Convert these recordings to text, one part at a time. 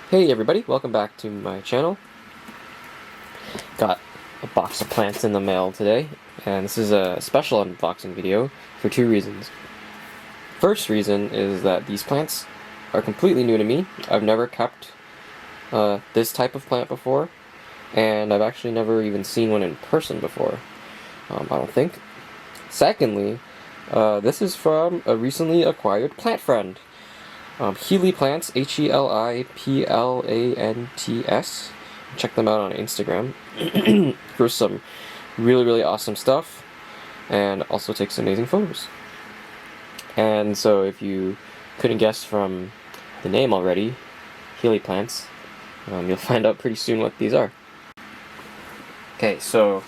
Hey everybody, welcome back to my channel. Got a box of plants in the mail today, and this is a special unboxing video for two reasons. First reason is that these plants are completely new to me. I've never kept this type of plant before, and I've actually never even seen one in person before, I don't think. Secondly, this is from a recently acquired plant friend. Heliplants, Heliplants. Check them out on Instagram for some really awesome stuff, and also takes amazing photos. And so if you couldn't guess from the name already, Heliplants, you'll find out pretty soon what these are. Okay, so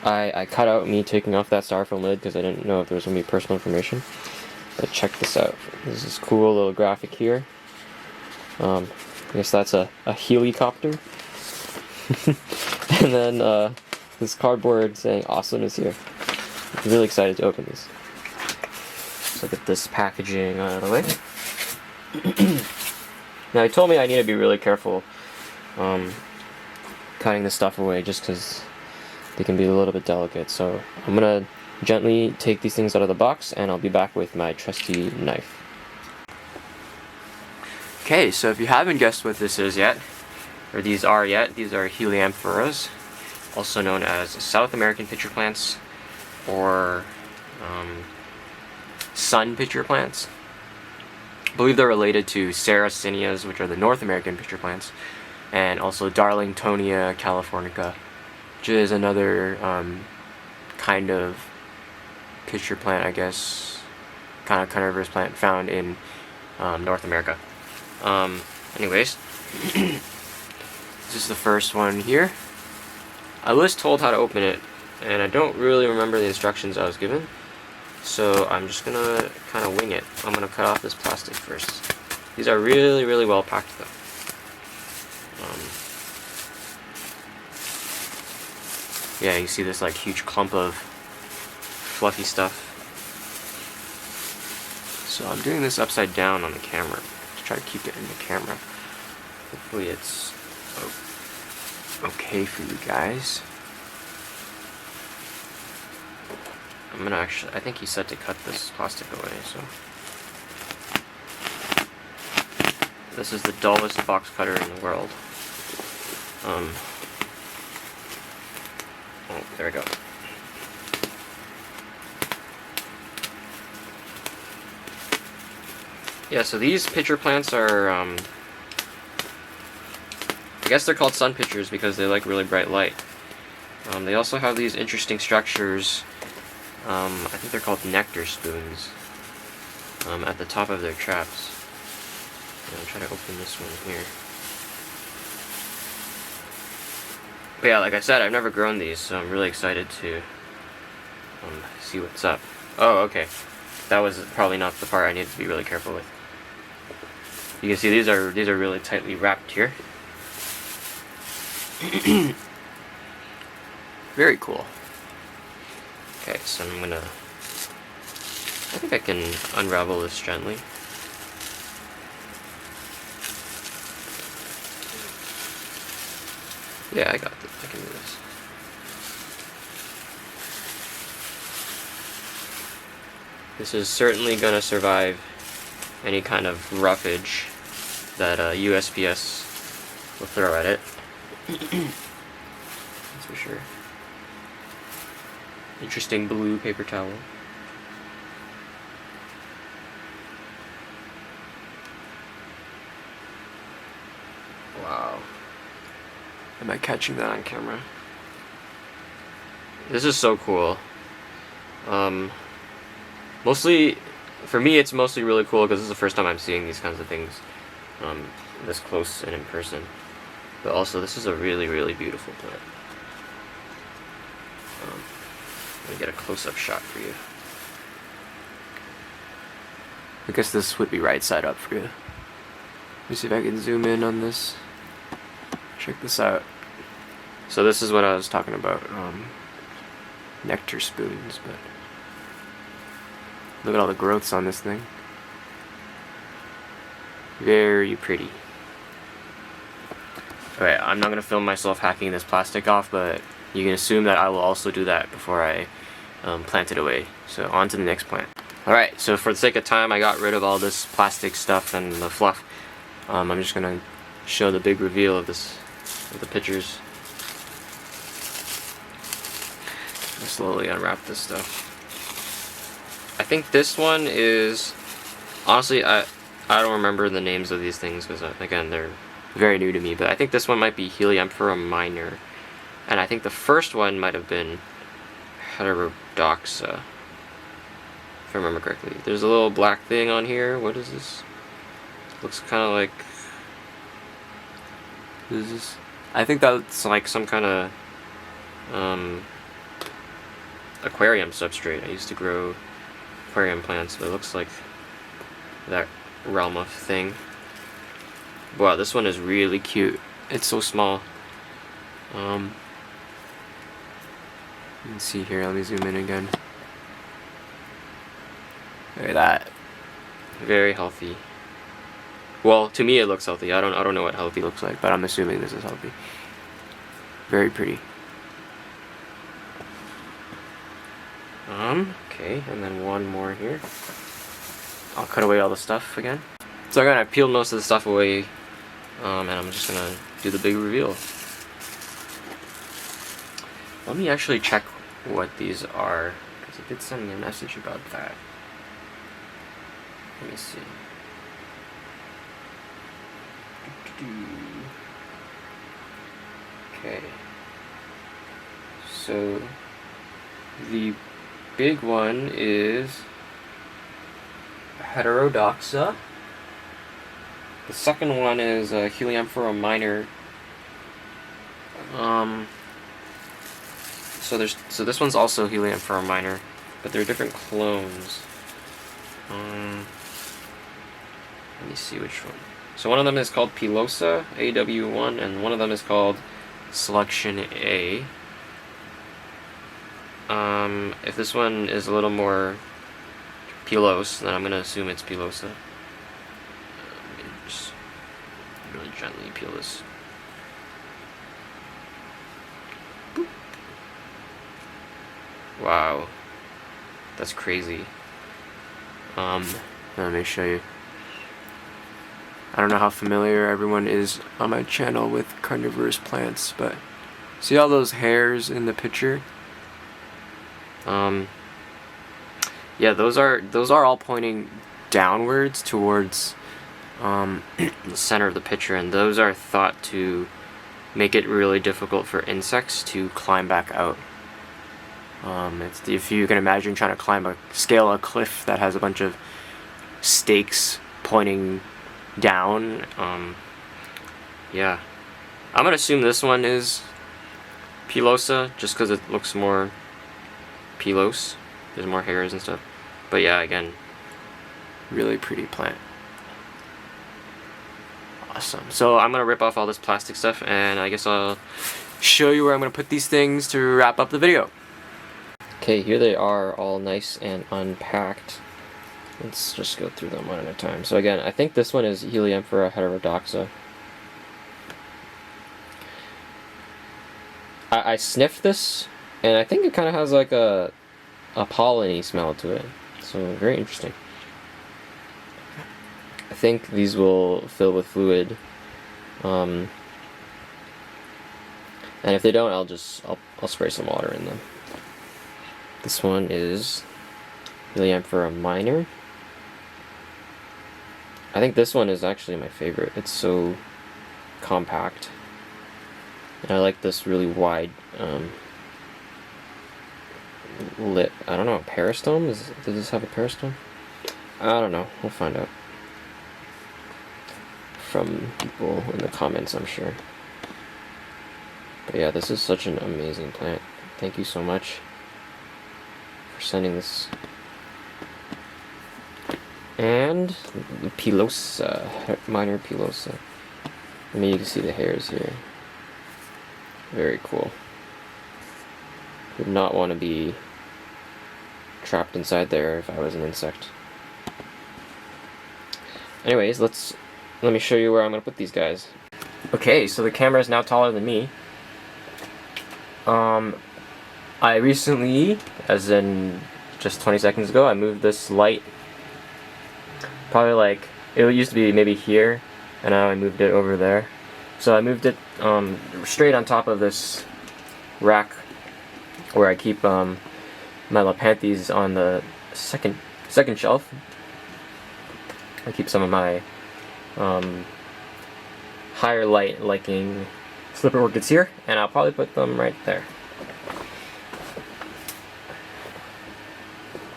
I cut out me taking off that styrofoam lid because I didn't know if there was going to be personal information. But check this out. There's this cool little graphic here. I guess that's a helicopter. And then this cardboard saying "Awesome" is here. I'm really excited to open these. So get this packaging out of the way. Now he told me I need to be really careful cutting this stuff away just because they can be a little bit delicate. So I'm gonna gently take these things out of the box, and I'll be back with my trusty knife. Okay, so if you haven't guessed what this is yet, or these are Heliamphoras, also known as South American pitcher plants, or sun pitcher plants. I believe they're related to Sarracenias, which are the North American pitcher plants, and also Darlingtonia californica, which is another kind of pitcher plant, I guess, kind of carnivorous plant found in North America. Anyways, this is the first one here. I was told how to open it, and I don't really remember the instructions I was given, so I'm just gonna kind of wing it. I'm gonna cut off this plastic first. These are really well packed though. Yeah, you see this like huge clump of fluffy stuff. So I'm doing this upside down on the camera to try to keep it in the camera. Hopefully it's okay for you guys. I'm gonna actually, I think he said to cut this plastic away, so. This is the dullest box cutter in the world. Oh, there we go. Yeah, so these pitcher plants are, I guess they're called sun pitchers because they like really bright light. They also have these interesting structures, I think they're called nectar spoons, at the top of their traps. I'll try to open this one here. But yeah, like I said, I've never grown these, so I'm really excited to see what's up. Oh, okay. That was probably not the part I needed to be really careful with. You can see these are really tightly wrapped here. Very cool. Okay, so I'm gonna, I think I can unravel this gently. Yeah, I got this. I can do this. This is certainly gonna survive any kind of roughage that USPS will throw at it. That's for sure. Interesting blue paper towel. Wow. Am I catching that on camera? This is so cool. Mostly, for me, it's mostly really cool because this is the first time I'm seeing these kinds of things this close and in person. But also, this is a really beautiful plant. Let me get a close-up shot for you. I guess this would be right side up for you. Let me see if I can zoom in on this. Check this out. So this is what I was talking about, nectar spoons, but look at all the growths on this thing. Very pretty. Alright, I'm not going to film myself hacking this plastic off, but you can assume that I will also do that before I plant it away. So on to the next plant. Alright, so for the sake of time, I got rid of all this plastic stuff and the fluff. I'm just going to show the big reveal of this, of the pictures. Slowly unwrap this stuff. I think this one is, honestly, I don't remember the names of these things because, again, they're very new to me, but I think this one might be Heliamphora minor, and I think the first one might have been heterodoxa, if I remember correctly. There's a little black thing on here. What is this? Looks kind of like, what is this? I think that's like some kind of aquarium substrate. I used to grow aquarium plants, but it looks like that realm of thing. Wow, this one is really cute. It's so small. Let's see here, let me zoom in again. Look at that. Very healthy. Well, to me it looks healthy. I don't know what healthy looks like, but I'm assuming this is healthy. Very pretty. Okay, and then one more here. I'll cut away all the stuff again. So again, I peeled most of the stuff away, and I'm just gonna do the big reveal. Let me actually check what these are, because it did send me a message about that. Let me see. Okay. So the big one is heterodoxa. The second one is Heliamphora minor. So this one's also Heliamphora minor, but they're different clones. Let me see which one. So one of them is called Pilosa AW1, and one of them is called Selection A. If this one is a little more pilose, then I'm gonna assume it's Pilosa. Let me just really gently peel this. Boop. Wow, that's crazy. Let me show you. I don't know how familiar everyone is on my channel with carnivorous plants, but see all those hairs in the picture? Yeah, those are all pointing downwards towards the center of the picture, and those are thought to make it really difficult for insects to climb back out. If you can imagine trying to scale a cliff that has a bunch of stakes pointing down, yeah. I'm gonna assume this one is Pilosa, just because it looks more pilose. There's more hairs and stuff. But yeah, again, really pretty plant. Awesome. So I'm gonna rip off all this plastic stuff, and I guess I'll show you where I'm gonna put these things to wrap up the video. Okay, here they are, all nice and unpacked. Let's just go through them one at a time. So again, I think this one is Heliamphora heterodoxa. I sniffed this, and I think it kind of has like a pollen-y smell to it. So very interesting. I think these will fill with fluid. And if they don't, I'll spray some water in them. This one is Heliamphora minor. I think this one is actually my favorite. It's so compact. And I like this really wide lip. I don't know, peristome? Does this have a peristome? I don't know. We'll find out from people in the comments, I'm sure. But yeah, this is such an amazing plant. Thank you so much for sending this. And the Pilosa, minor Pilosa. I mean, you can see the hairs here. Very cool. Would not want to be trapped inside there if I was an insect. Anyways, let me show you where I'm gonna put these guys. Okay, so the camera is now taller than me. I recently, as in just 20 seconds ago, I moved this light. Probably like, it used to be maybe here, and now I moved it over there. So I moved it straight on top of this rack where I keep my Lepanthes on the second shelf. I keep some of my higher light liking slipper orchids here, and I'll probably put them right there.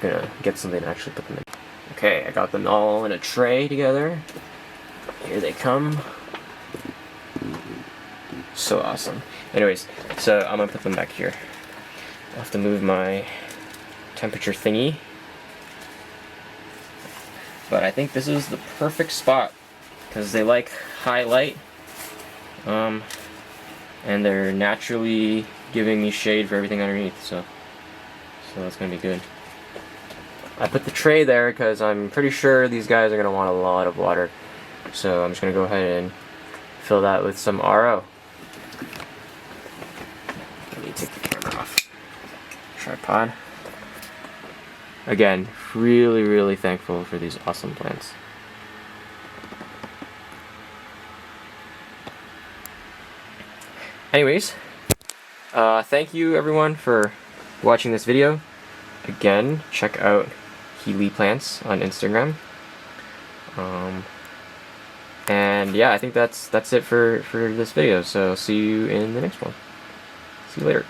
I'm gonna get something to actually put them in. Okay, I got them all in a tray together. Here they come. So awesome. Anyways, so I'm gonna put them back here. I'll have to move my temperature thingy. But I think this is the perfect spot because they like high light. And they're naturally giving me shade for everything underneath, so that's gonna be good. I put the tray there because I'm pretty sure these guys are gonna want a lot of water. So I'm just gonna go ahead and fill that with some RO. Let me take the camera off. Tripod. Again, really thankful for these awesome plants. Anyways, thank you everyone for watching this video. Again, check out Heliplants on Instagram. And yeah, I think that's it for this video. So see you in the next one. See you later.